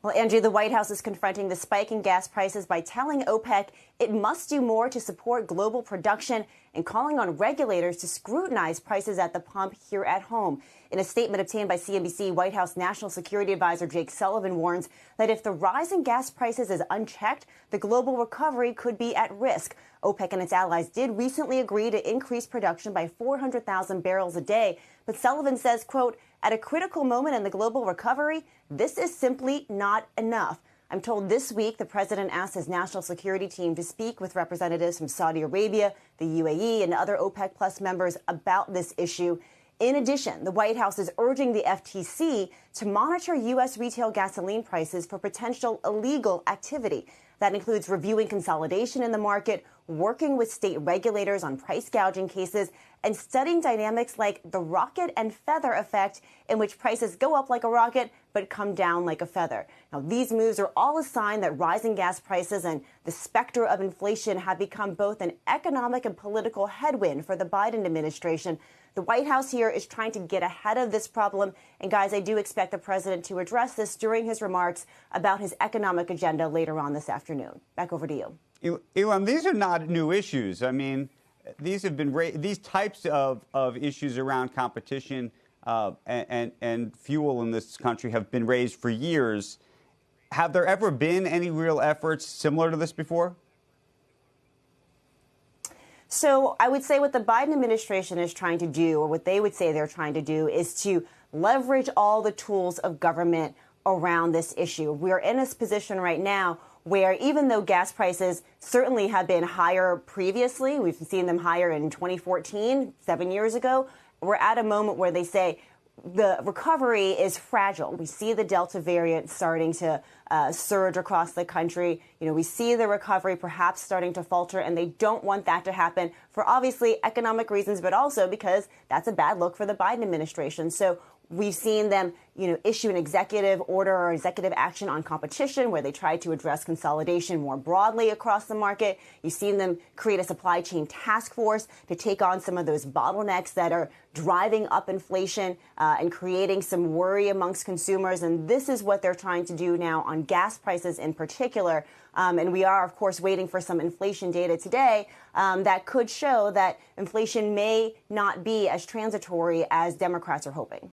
Well, Andrew, the White House is confronting the spike in gas prices by telling OPEC it must do more to support global production and calling on regulators to scrutinize prices at the pump here at home. In a statement obtained by CNBC, White House National Security Advisor Jake Sullivan warns that if the rise in gas prices is unchecked, the global recovery could be at risk. OPEC and its allies did recently agree to increase production by 400,000 barrels a day. But Sullivan says, quote, at a critical moment in the global recovery, this is simply not enough. I'm told this week the president asked his national security team to speak with representatives from Saudi Arabia, the UAE, and other OPEC Plus members about this issue. In addition, the White House is urging the FTC to monitor U.S. retail gasoline prices for potential illegal activity. That includes reviewing consolidation in the market, working with state regulators on price gouging cases, and studying dynamics like the rocket and feather effect, in which prices go up like a rocket but come down like a feather. Now, these moves are all a sign that rising gas prices and the specter of inflation have become both an economic and political headwind for the Biden administration. The White House here is trying to get ahead of this problem. And guys, I do expect the president to address this during his remarks about his economic agenda later on this afternoon. Back over to you. Elon, these are not new issues. I mean, these have been these types of issues around competition and fuel in this country have been raised for years. Have there ever been any real efforts similar to this before? So I would say what the Biden administration is trying to do, or what they would say they're trying to do, is to leverage all the tools of government around this issue. We are in this position right now where even though gas prices certainly have been higher previously, we've seen them higher in 2014, 7 years ago, we're at a moment where they say the recovery is fragile. We see the Delta variant starting to surge across the country. You know, we see the recovery perhaps starting to falter, and they don't want that to happen for obviously economic reasons, but also because that's a bad look for the Biden administration. So we've seen them, issue an executive order or executive action on competition where they try to address consolidation more broadly across the market. You've seen them create a supply chain task force to take on some of those bottlenecks that are driving up inflation and creating some worry amongst consumers. And this is what they're trying to do now on gas prices in particular. And we are, of course, waiting for some inflation data today that could show that inflation may not be as transitory as Democrats are hoping.